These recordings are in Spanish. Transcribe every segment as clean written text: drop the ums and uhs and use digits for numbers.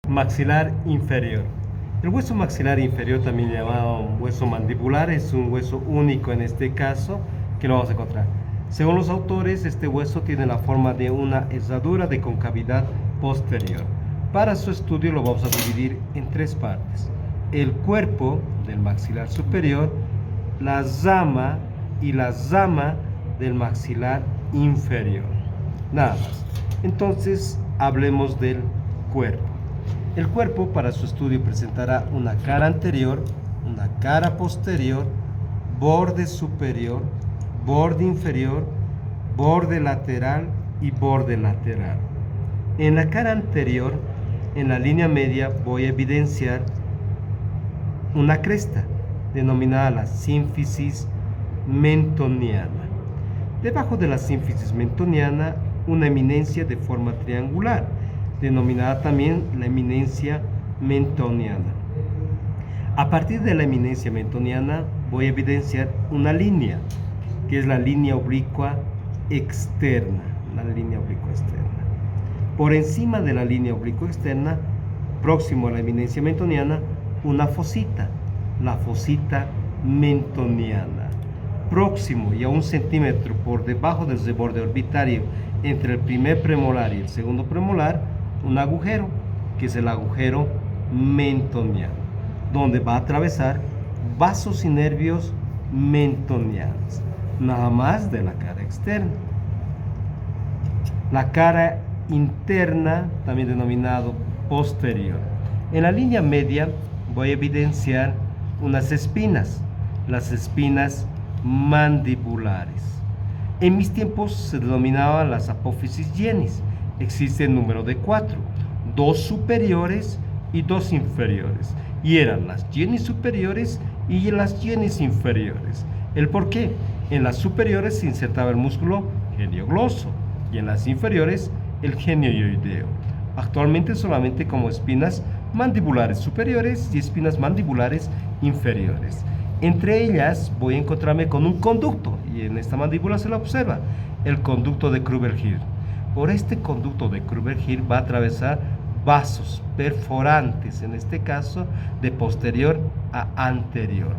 Maxilar inferior. El hueso maxilar inferior, también llamado hueso mandibular, es un hueso único en este caso que lo vamos a encontrar. Según los autores, este hueso tiene la forma de una herradura de concavidad posterior. Para su estudio lo vamos a dividir en tres partes: el cuerpo del maxilar superior, la rama y la rama del maxilar inferior. Nada más. Entonces, hablemos del cuerpo. El cuerpo, para su estudio, presentará una cara anterior, una cara posterior, borde superior, borde inferior, borde lateral y borde lateral. En la cara anterior, en la línea media, voy a evidenciar una cresta, denominada la sínfisis mentoniana. Debajo de la sínfisis mentoniana, una eminencia de forma triangular, denominada también la eminencia mentoniana. A partir de la eminencia mentoniana voy a evidenciar una línea, que es la línea oblicua externa, Por encima de la línea oblicua externa, próximo a la eminencia mentoniana, una fosita, la fosita mentoniana. Próximo y a 1 centímetro por debajo del reborde orbitario entre el primer premolar y el segundo premolar, un agujero, que es el agujero mentoniano, donde va a atravesar vasos y nervios mentonianos, nada más de la cara externa. La cara interna, también denominado posterior. En la línea media voy a evidenciar unas espinas, las espinas mandibulares. En mis tiempos se denominaban las apófisis jenis. Existe el número de 4, 2 superiores y 2 inferiores. Y eran las jenis superiores y las jenis inferiores. ¿El por qué? En las superiores se insertaba el músculo geniogloso y en las inferiores el genioideo. Actualmente solamente como espinas mandibulares superiores y espinas mandibulares inferiores. Entre ellas voy a encontrarme con un conducto, y en esta mandíbula se la observa, el conducto de Kruber-Hill. Por este conducto de Kruber-Hill va a atravesar vasos perforantes, en este caso de posterior a anterior.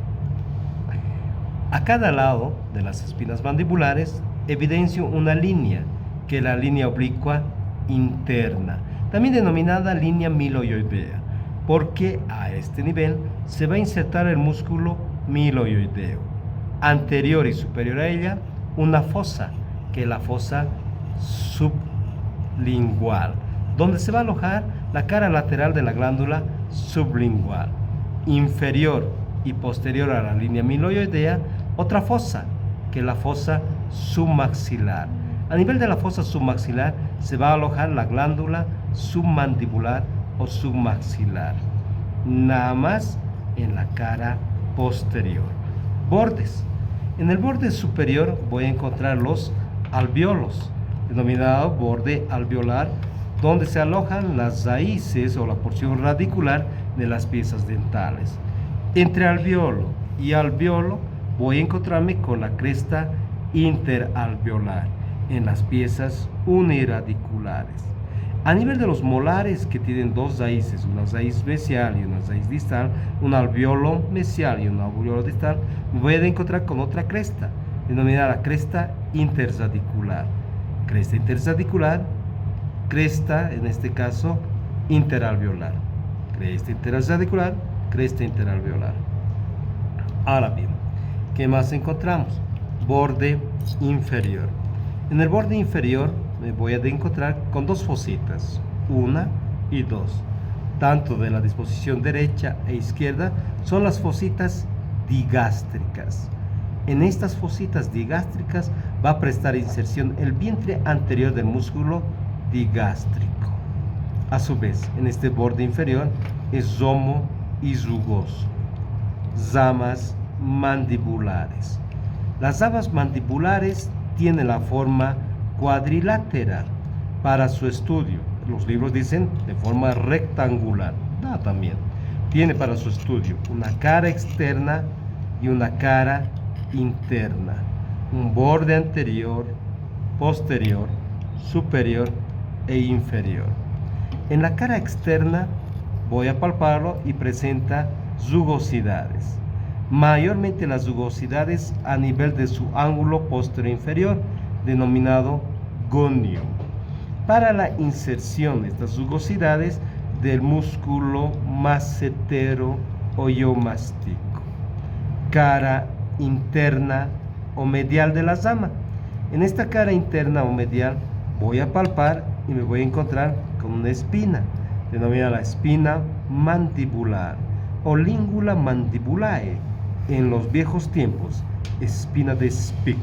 A cada lado de las espinas mandibulares evidencio una línea, que es la línea oblicua interna, también denominada línea miloioidea, porque a este nivel se va a insertar el músculo miloioideo. Anterior y superior a ella, una fosa, que es la fosa sublingual, donde se va a alojar la cara lateral de la glándula sublingual. Inferior y posterior a la línea miloioidea, otra fosa, que es la fosa submaxilar. A nivel de la fosa submaxilar se va a alojar la glándula submandibular o submaxilar, nada más en la cara posterior. Bordes. En el borde superior voy a encontrar los alvéolos, denominado borde alveolar, donde se alojan las raíces o la porción radicular de las piezas dentales. Entre alvéolo y alvéolo voy a encontrarme con la cresta interalveolar en las piezas uniradiculares. A nivel de los molares, que tienen dos raíces, una raíz mesial y una raíz distal, un alvéolo mesial y un alvéolo distal, me voy a encontrar con otra cresta, denominada la cresta interradicular. Cresta interradicular, cresta, en este caso, interalveolar. Cresta interradicular, cresta interalveolar. Ahora bien, ¿qué más encontramos? Borde inferior. En el borde inferior me voy a encontrar con dos fositas, una y dos. Tanto de la disposición derecha e izquierda son las fositas digástricas. En estas fositas digástricas va a prestar inserción el vientre anterior del músculo digástrico. A su vez, en este borde inferior es romo y rugoso. Ramas mandibulares. Las ramas mandibulares tienen la forma cuadrilateral. Para su estudio, los libros dicen de forma rectangular. También tiene para su estudio una cara externa y una cara interna, un borde anterior, posterior, superior e inferior. En la cara externa voy a palparlo y presenta rugosidades. Mayormente las rugosidades a nivel de su ángulo posterior inferior, denominado gonium. Para la inserción de estas rugosidades del músculo macetero o iomástico, cara interna o medial de la rama. En esta cara interna o medial voy a palpar y me voy a encontrar con una espina, denominada la espina mandibular o língula mandibulae, en los viejos tiempos, espina de Spick,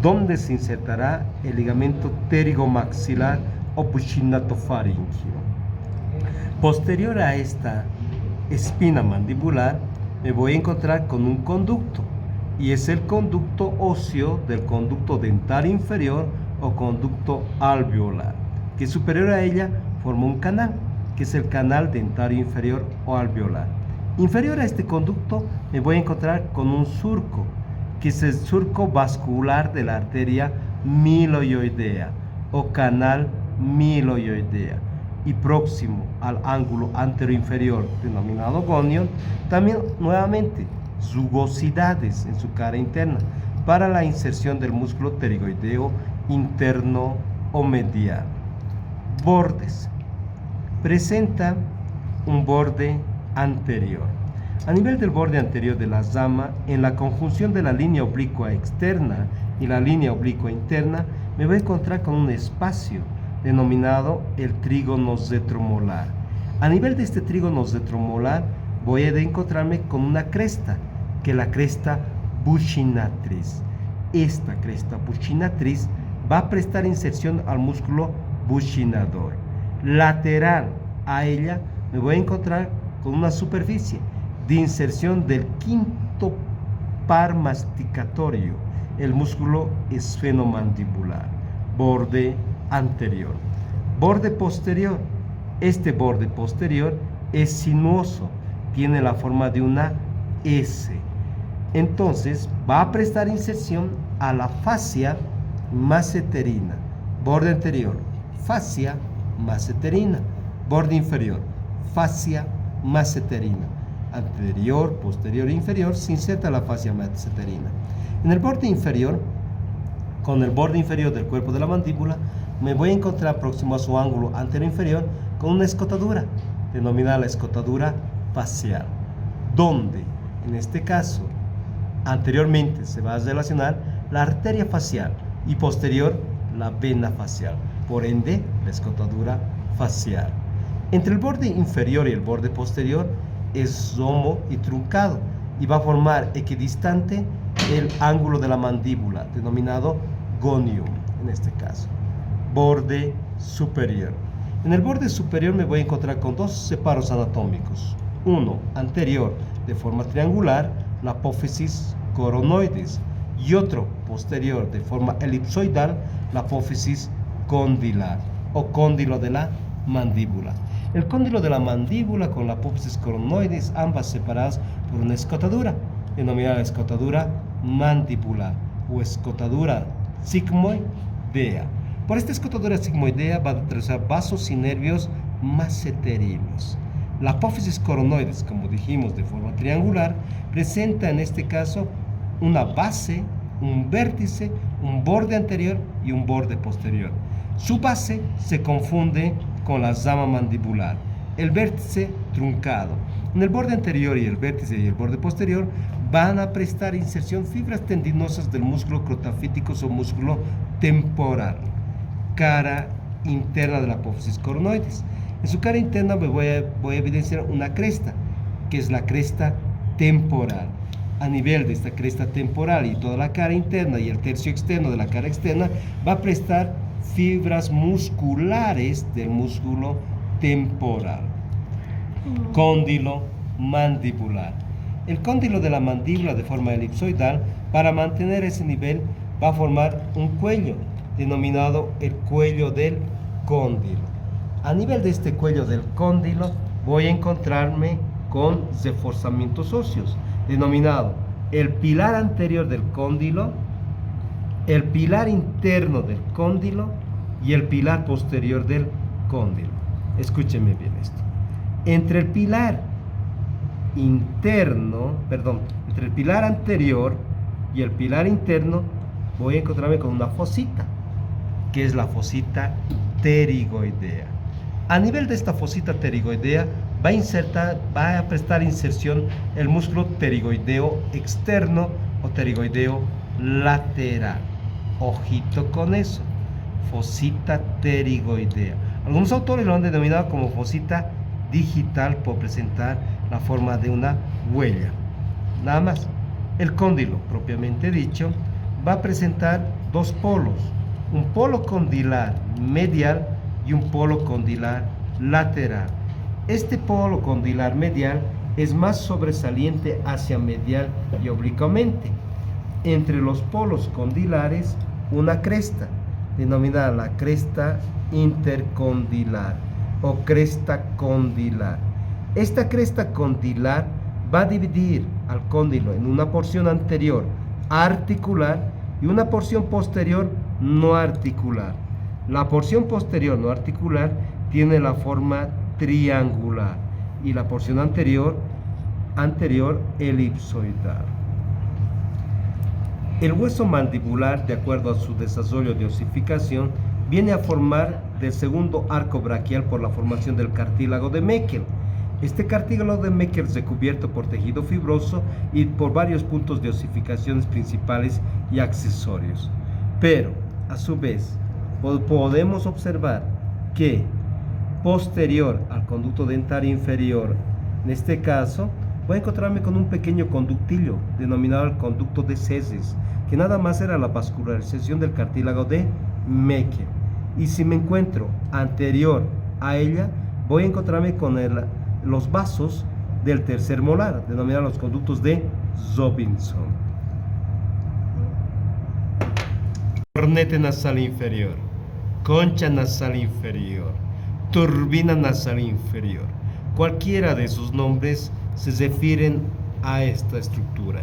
donde se insertará el ligamento pterigomaxilar o buccinatofaringio. Posterior a esta espina mandibular, me voy a encontrar con un conducto, y es el conducto óseo del conducto dental inferior o conducto alveolar, que superior a ella forma un canal, que es el canal dentario inferior o alveolar. Inferior a este conducto me voy a encontrar con un surco, que es el surco vascular de la arteria miloioidea o canal miloioidea, y próximo al ángulo anteroinferior denominado gonium, también nuevamente rugosidades en su cara interna para la inserción del músculo pterigoideo interno o medial. Bordes. Presenta un borde anterior. A nivel del borde anterior de la rama, en la conjunción de la línea oblicua externa y la línea oblicua interna, me voy a encontrar con un espacio denominado el trígono retromolar. A nivel de este trígono retromolar voy a encontrarme con una cresta, que es la cresta buccinatriz. Esta cresta buccinatriz va a prestar inserción al músculo buccinador. Lateral a ella me voy a encontrar con una superficie de inserción del quinto par masticatorio, el músculo esfenomandibular. Borde anterior. Borde posterior. Este borde posterior es sinuoso, tiene la forma de una S. Entonces va a prestar inserción a la fascia maceterina. Borde anterior, fascia maceterina. Borde inferior, fascia maceterina. Anterior, posterior e inferior se inserta la fascia maceterina. En el borde inferior, con el borde inferior del cuerpo de la mandíbula, me voy a encontrar próximo a su ángulo anteroinferior con una escotadura, denominada la escotadura facial, donde, en este caso, anteriormente se va a relacionar la arteria facial y posterior la vena facial, por ende, la escotadura facial. Entre el borde inferior y el borde posterior es romo y truncado y va a formar equidistante el ángulo de la mandíbula, denominado gonium en este caso. Borde superior. En el borde superior me voy a encontrar con dos separos anatómicos. Uno anterior de forma triangular, la apófisis coronoides, y otro posterior de forma elipsoidal, la apófisis condilar o cóndilo de la mandíbula. El cóndilo de la mandíbula con la apófisis coronoides, ambas separadas por una escotadura, denominada escotadura mandibular o escotadura sigmoidea. Por esta escotadura sigmoidea va a atravesar vasos y nervios maceterinos. La apófisis coronoides, como dijimos, de forma triangular, presenta en este caso una base, un vértice, un borde anterior y un borde posterior. Su base se confunde con la rama mandibular, el vértice truncado. En el borde anterior y el vértice y el borde posterior van a prestar inserción fibras tendinosas del músculo crotafítico o músculo temporal. Cara interna de la apófisis coronoides. En su cara interna voy a evidenciar una cresta, que es la cresta temporal. A nivel de esta cresta temporal y toda la cara interna y el tercio externo de la cara externa, va a prestar fibras musculares del músculo temporal. Cóndilo mandibular. El cóndilo de la mandíbula de forma elipsoidal, para mantener ese nivel, va a formar un cuello, denominado el cuello del cóndilo. A nivel de este cuello del cóndilo, voy a encontrarme con reforzamientos óseos, denominado el pilar anterior del cóndilo, el pilar interno del cóndilo y el pilar posterior del cóndilo. Escúchenme bien esto. Entre el pilar interno, perdón, entre el pilar anterior y el pilar interno voy a encontrarme con una fosita, que es la fosita pterigoidea. A nivel de esta fosita pterigoidea va a prestar inserción el músculo pterigoideo externo o pterigoideo lateral. Ojito con eso, fosita pterigoidea. Algunos autores lo han denominado como fosita digital por presentar la forma de una huella. Nada más. El cóndilo, propiamente dicho, va a presentar dos polos, un polo condilar medial y un polo condilar lateral. Este polo condilar medial es más sobresaliente hacia medial y oblicuamente. Entre los polos condilares, una cresta, denominada la cresta intercondilar o cresta condilar. Esta cresta condilar va a dividir al cóndilo en una porción anterior articular y una porción posterior no articular. La porción posterior no articular tiene la forma triangular y la porción anterior elipsoidal. El hueso mandibular, de acuerdo a su desarrollo de osificación, viene a formar del segundo arco braquial por la formación del cartílago de Meckel. Este cartílago de Meckel es recubierto por tejido fibroso y por varios puntos de osificaciones principales y accesorios. Pero, a su vez, podemos observar que posterior al conducto dentario inferior, en este caso, voy a encontrarme con un pequeño conductillo denominado el conducto de Seses, que nada más era la vascularización del cartílago de Meckel. Y si me encuentro anterior a ella, voy a encontrarme con los vasos del tercer molar, denominados los conductos de Robinson. Cornete nasal inferior, concha nasal inferior, turbina nasal inferior. Cualquiera de sus nombres se refieren a esta estructura.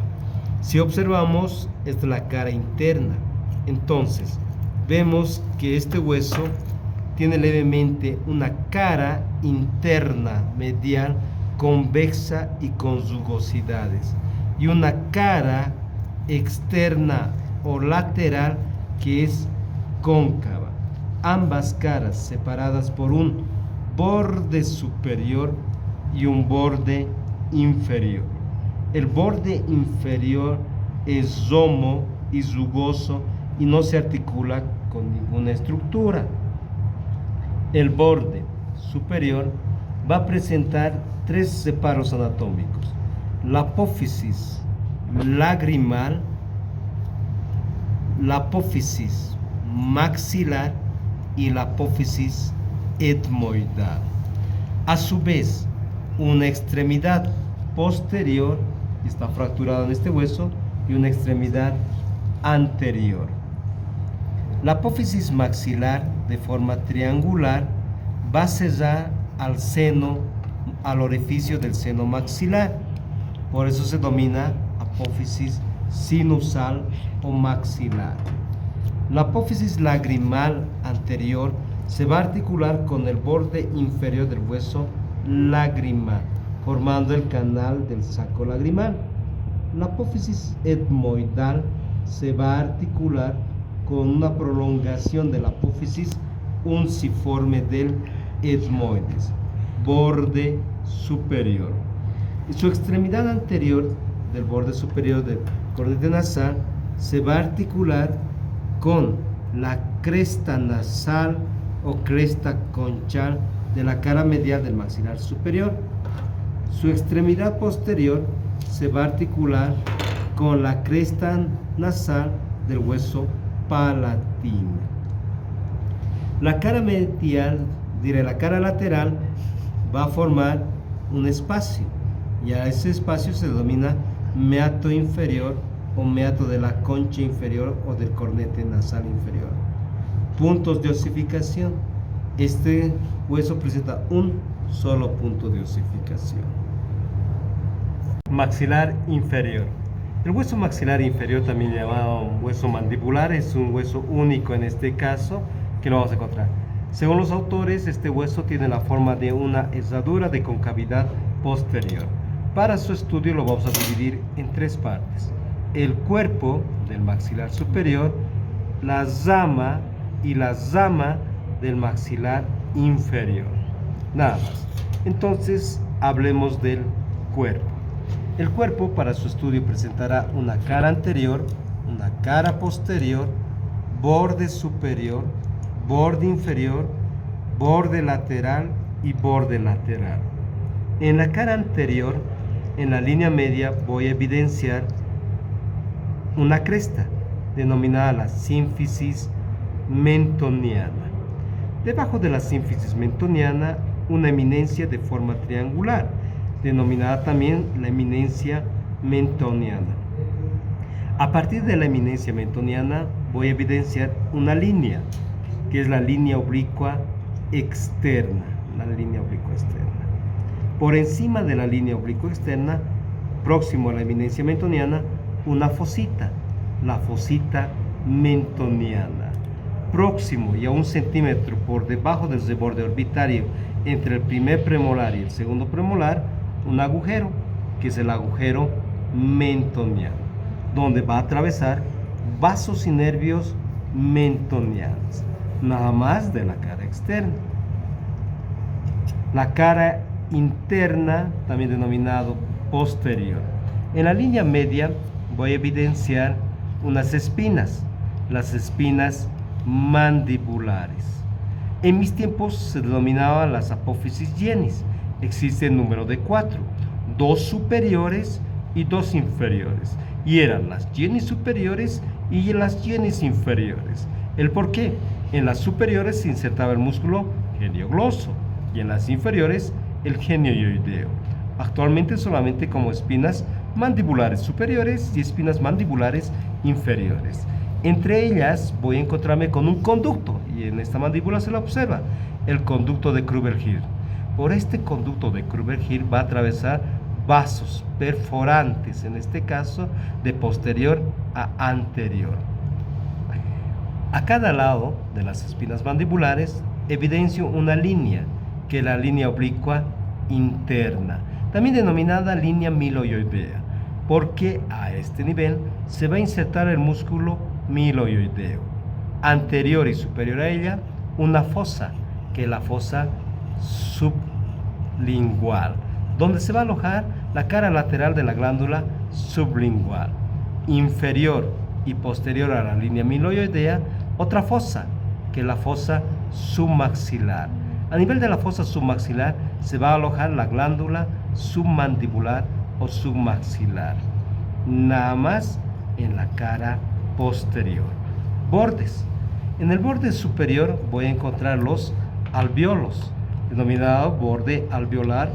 Si observamos, esta es la cara interna. Entonces, vemos que este hueso tiene levemente una cara interna medial convexa y con rugosidades, y una cara externa o lateral que es cóncava. Ambas caras separadas por un borde superior y un borde inferior. El borde inferior es romo y rugoso y no se articula con ninguna estructura. El borde superior va a presentar tres separos anatómicos: la apófisis lagrimal, la apófisis maxilar y la apófisis etmoidal. A su vez, una extremidad posterior está fracturada en este hueso y una extremidad anterior. La apófisis maxilar, de forma triangular, va a cerrar al seno, al orificio del seno maxilar. Por eso se denomina apófisis sinusal o maxilar. La apófisis lagrimal anterior se va a articular con el borde inferior del hueso lagrimal, formando el canal del saco lagrimal. La apófisis etmoidal se va a articular con una prolongación de la apófisis unciforme del etmoides, borde superior. Y su extremidad anterior del borde superior del cornete nasal se va a articular con la cresta nasal o cresta conchal de la cara medial del maxilar superior. Su extremidad posterior se va a articular con la cresta nasal del hueso palatino. La cara medial, la cara lateral, va a formar un espacio, y a ese espacio se denomina meato inferior o meato de la concha inferior o del cornete nasal inferior. Puntos de osificación: este hueso presenta un solo punto de osificación. Maxilar inferior. El hueso maxilar inferior, también llamado hueso mandibular, es un hueso único en este caso, que lo vamos a encontrar Según los autores, este hueso tiene la forma de una herradura de concavidad posterior. Para su estudio lo vamos a dividir en tres partes: el cuerpo del maxilar superior, la rama y la rama del maxilar inferior. Nada más. Entonces, hablemos del cuerpo. El cuerpo para su estudio presentará una cara anterior, una cara posterior, borde superior, borde inferior, borde lateral y borde lateral. En la cara anterior, en la línea media, voy a evidenciar una cresta denominada la sínfisis mentoniana. Debajo de la sínfisis mentoniana, una eminencia de forma triangular, denominada también la eminencia mentoniana. A partir de la eminencia mentoniana voy a evidenciar una línea, que es la línea oblicua externa, Por encima de la línea oblicua externa, próximo a la eminencia mentoniana, una fosita, la fosita mentoniana. Próximo y a 1 centímetro por debajo del reborde orbitario entre el primer premolar y el segundo premolar, un agujero, que es el agujero mentoniano, donde va a atravesar vasos y nervios mentonianos, nada más de la cara externa. La cara interna, también denominado posterior. En la línea media voy a evidenciar unas espinas, las espinas mandibulares. En mis tiempos se denominaban las apófisis jenis. Existe el número de 4, 2 superiores y 2 inferiores. Y eran las jenis superiores y las jenis inferiores. ¿El por qué? En las superiores se insertaba el músculo geniogloso y en las inferiores el genioideo. Actualmente solamente como espinas mandibulares superiores y espinas mandibulares inferiores. Entre ellas voy a encontrarme con un conducto, y en esta mandíbula se la observa, el conducto de Kruber-Hill. Por este conducto de Kruber-Hill va a atravesar vasos perforantes, en este caso de posterior a anterior. A cada lado de las espinas mandibulares evidencio una línea, que es la línea oblicua interna, también denominada línea miloioidea, porque a este nivel se va a insertar el músculo miloioideo. Anterior y superior a ella, una fosa, que es la fosa sublingual, donde se va a alojar la cara lateral de la glándula sublingual. Inferior y posterior a la línea miloioidea, otra fosa, que es la fosa submaxilar. A nivel de la fosa submaxilar se va a alojar la glándula submandibular o submaxilar, nada más en la cara posterior. Bordes. En el borde superior voy a encontrar los alvéolos, denominado borde alveolar,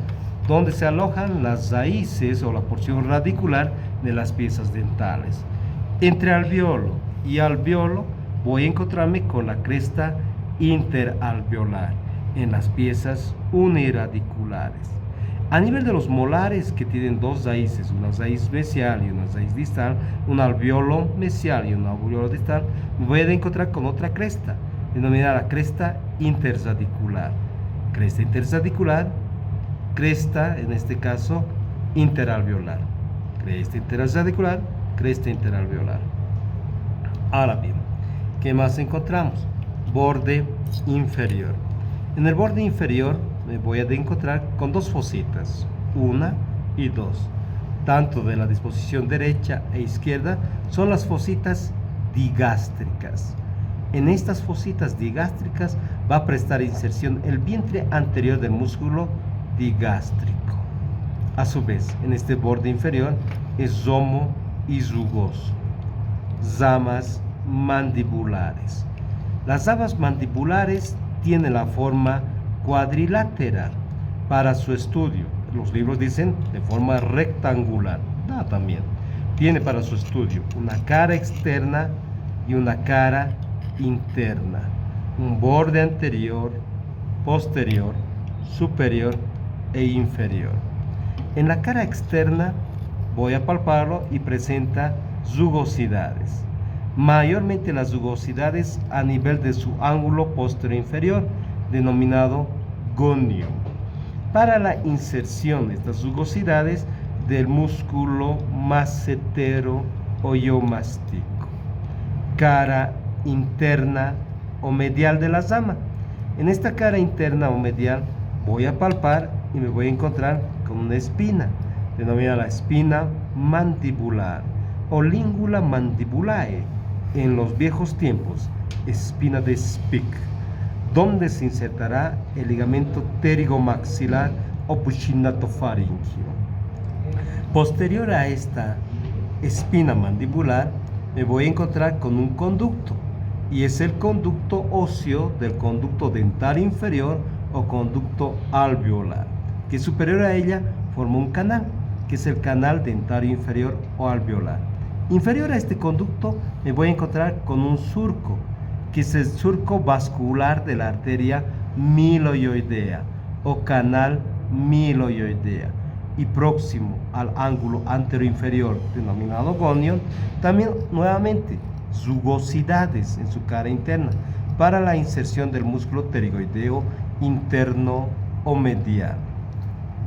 donde se alojan las raíces o la porción radicular de las piezas dentales. Entre alvéolo y alvéolo voy a encontrarme con la cresta interalveolar en las piezas uniradiculares. A nivel de los molares, que tienen dos raíces, una raíz mesial y una raíz distal, un alvéolo mesial y un alvéolo distal, me voy a encontrar con otra cresta, denominada la cresta interradicular. Cresta interradicular, cresta, en este caso, interalveolar. Cresta interradicular, cresta interalveolar. Ahora bien, ¿qué más encontramos? Borde inferior. En el borde inferior me voy a encontrar con dos fositas, una y dos. Tanto de la disposición derecha e izquierda son las fositas digástricas. En estas fositas digástricas va a prestar inserción el vientre anterior del músculo digástrico. A su vez, en este borde inferior es romo y rugoso. Ramas mandibulares. Las ramas mandibulares tienen la forma cuadrilateral. Para su estudio, los libros dicen de forma rectangular. También tiene para su estudio una cara externa y una cara interna, un borde anterior, posterior, superior e inferior. En la cara externa voy a palparlo y presenta rugosidades, mayormente las rugosidades a nivel de su ángulo posterior inferior, denominado gonium, para la inserción de estas rugosidades del músculo macetero o iomástico, cara interna o medial de la zama. En esta cara interna o medial voy a palpar y me voy a encontrar con una espina, denominada la espina mandibular o língula mandibulae, en los viejos tiempos, espina de Spick, donde se insertará el ligamento pterigomaxilar o buccinatofaringeo. Posterior a esta espina mandibular, me voy a encontrar con un conducto, y es el conducto óseo del conducto dental inferior o conducto alveolar, que superior a ella forma un canal, que es el canal dentario inferior o alveolar. Inferior a este conducto me voy a encontrar con un surco, que es el surco vascular de la arteria miloioidea o canal miloioidea, y próximo al ángulo anteroinferior denominado gonium, también nuevamente rugosidades en su cara interna para la inserción del músculo pterigoideo interno o medial.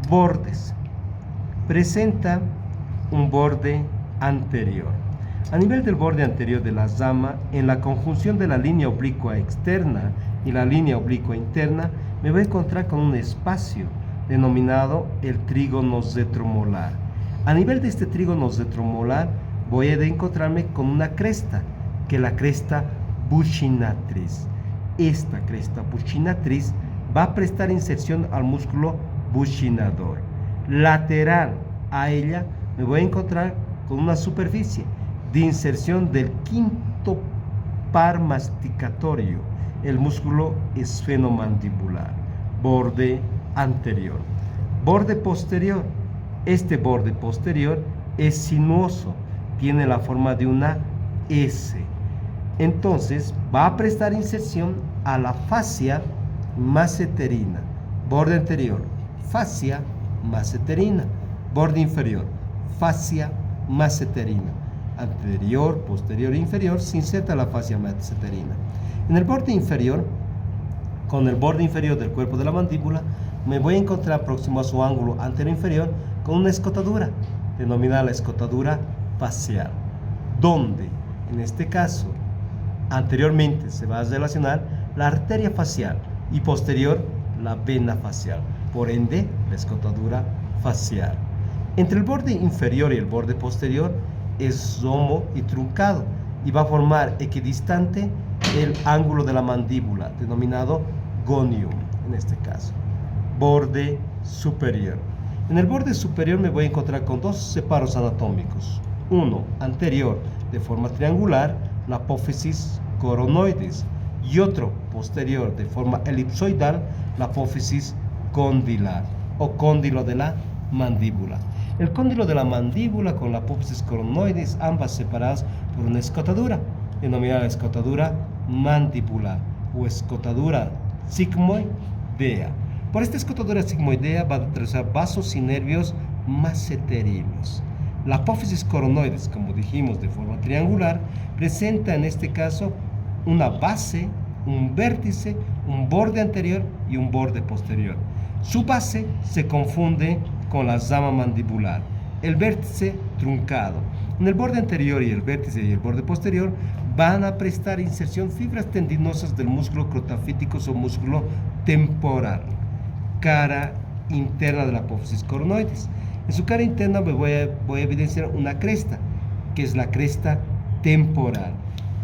Bordes. Presenta un borde anterior. A nivel del borde anterior de la zama, en la conjunción de la línea oblicua externa y la línea oblicua interna, me voy a encontrar con un espacio denominado el trígono retromolar. A nivel de este trígono retromolar voy a encontrarme con una cresta, que es la cresta buccinatriz. Esta cresta buccinatriz va a prestar inserción al músculo buccinador. Lateral a ella me voy a encontrar con una superficie de inserción del quinto par masticatorio, el músculo esfenomandibular. Borde anterior. Borde posterior. Este borde posterior es sinuoso, tiene la forma de una S. Entonces va a prestar inserción a la fascia maceterina. Borde anterior, fascia maceterina. Borde inferior, fascia maceterina. Anterior, posterior e inferior se inserta la fascia maceterina. En el borde inferior, con el borde inferior del cuerpo de la mandíbula, me voy a encontrar próximo a su ángulo anteroinferior con una escotadura, denominada la escotadura facial, donde, en este caso, anteriormente se va a relacionar la arteria facial y posterior la vena facial, por ende, la escotadura facial. Entre el borde inferior y el borde posterior es romo y truncado y va a formar equidistante el ángulo de la mandíbula, denominado gonium en este caso. Borde superior. En el borde superior me voy a encontrar con dos separos anatómicos. Uno anterior de forma triangular, la apófisis coronoides, y otro posterior de forma elipsoidal, la apófisis condilar o cóndilo de la mandíbula. El cóndilo de la mandíbula con la apófisis coronoides, ambas separadas por una escotadura, denominada escotadura mandibular o escotadura sigmoidea. Por esta escotadura sigmoidea va a atravesar vasos y nervios maceterinos. La apófisis coronoides, como dijimos, de forma triangular, presenta en este caso una base, un vértice, un borde anterior y un borde posterior. Su base se confunde con la zama mandibular, el vértice truncado. En el borde anterior y el vértice y el borde posterior van a prestar inserción fibras tendinosas del músculo crotafítico o músculo temporal. Cara interna de la apófisis coronoides. En su cara interna voy a evidenciar una cresta, que es la cresta temporal.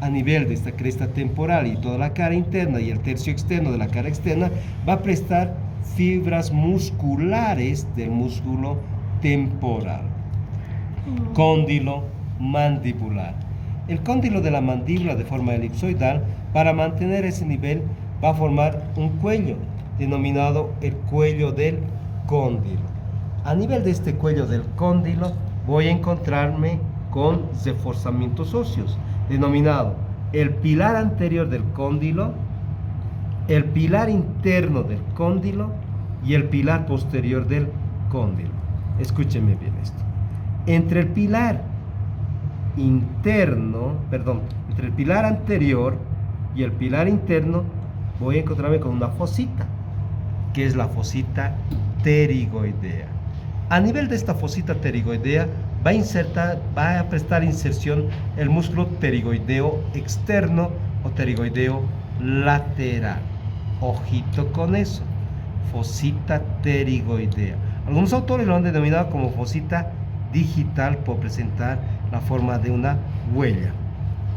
A nivel de esta cresta temporal y toda la cara interna y el tercio externo de la cara externa, va a prestar fibras musculares del músculo temporal. Cóndilo mandibular. El cóndilo de la mandíbula de forma elipsoidal, para mantener ese nivel, va a formar un cuello, denominado el cuello del cóndilo. A nivel de este cuello del cóndilo, voy a encontrarme con reforzamientos óseos, denominado el pilar anterior del cóndilo, el pilar interno del cóndilo y el pilar posterior del cóndilo. Escúchenme bien esto. Entre el pilar anterior y el pilar interno voy a encontrarme con una fosita, que es la fosita pterigoidea. A nivel de esta fosita pterigoidea va a prestar inserción el músculo pterigoideo externo o pterigoideo lateral. Ojito con eso, fosita pterigoidea. Algunos autores lo han denominado como fosita digital por presentar la forma de una huella.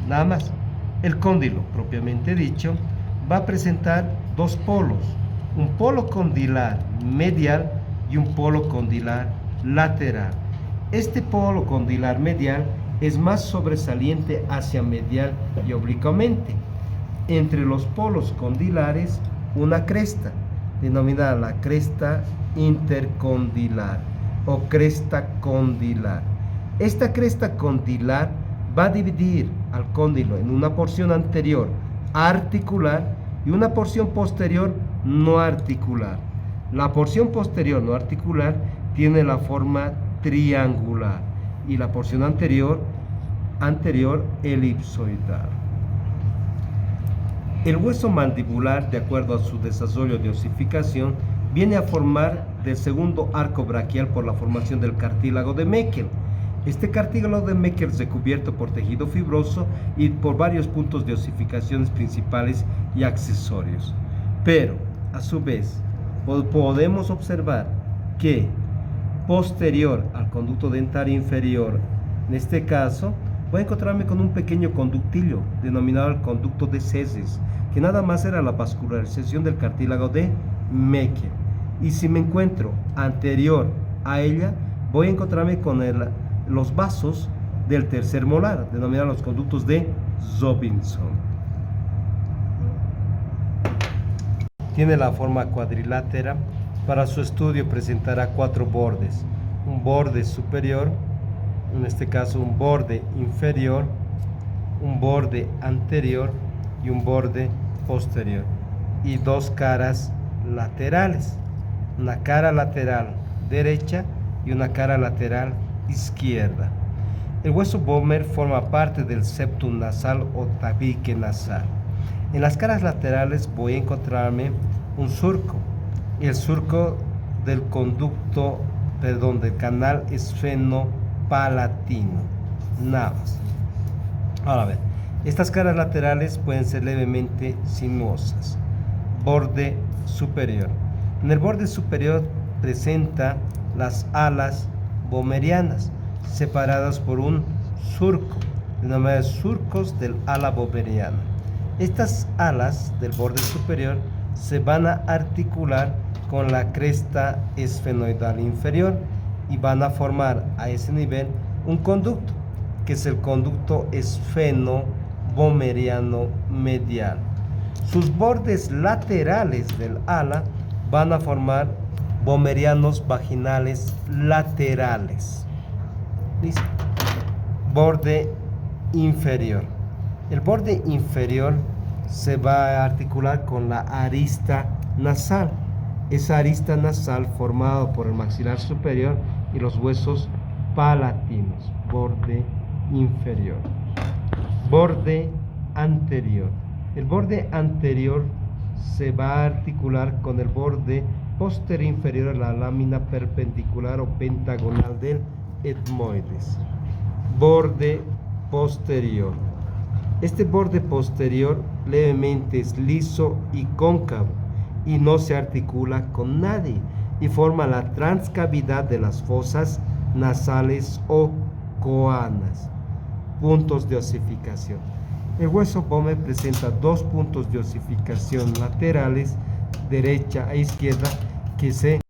Nada más. El cóndilo, propiamente dicho, va a presentar dos polos, un polo condilar medial y un polo condilar lateral. Este polo condilar medial es más sobresaliente hacia medial y oblicuamente. Entre los polos condilares, una cresta, denominada la cresta intercondilar o cresta condilar. Esta cresta condilar va a dividir al cóndilo en una porción anterior articular y una porción posterior no articular. La porción posterior no articular tiene la forma triangular y la porción anterior elipsoidal. El hueso mandibular, de acuerdo a su desarrollo de osificación, viene a formar del segundo arco braquial por la formación del cartílago de Meckel. Este cartílago de Meckel es recubierto por tejido fibroso y por varios puntos de osificaciones principales y accesorios. Pero, a su vez, podemos observar que posterior al conducto dentario inferior, en este caso, voy a encontrarme con un pequeño conductillo denominado el conducto de Seses, que nada más era la vascularización del cartílago de Meckel. Y si me encuentro anterior a ella, voy a encontrarme con los vasos del tercer molar, denominados los conductos de Robinson. Tiene la forma cuadrilátera. Para su estudio presentará 4 bordes: un borde superior, en este caso un borde inferior, un borde anterior y un borde posterior, y 2 caras laterales, una cara lateral derecha y una cara lateral izquierda. El hueso Böhmer forma parte del septum nasal o tabique nasal. En las caras laterales voy a encontrarme un surco, el surco del del canal esfenopalatino. Nada más. Ahora a ver, estas caras laterales pueden ser levemente sinuosas. Borde superior. En el borde superior presenta las alas böhmerianas, separadas por un surco, denominados surcos del ala böhmeriana. Estas alas del borde superior se van a articular con la cresta esfenoidal inferior y van a formar a ese nivel un conducto, que es el conducto esfeno-böhmeriano medial. Sus bordes laterales del ala van a formar böhmerianos vaginales laterales. ¿Listo? Borde inferior. El borde inferior se va a articular con la arista nasal. Esa arista nasal formada por el maxilar superior y los huesos palatinos. Borde inferior. Borde anterior. El borde anterior se va a articular con el borde posterior inferior a la lámina perpendicular o pentagonal del etmoides. Borde posterior. Este borde posterior levemente es liso y cóncavo y no se articula con nadie y forma la transcavidad de las fosas nasales o coanas. Puntos de osificación. El hueso Böhmer presenta 2 puntos de osificación laterales, derecha e izquierda, que se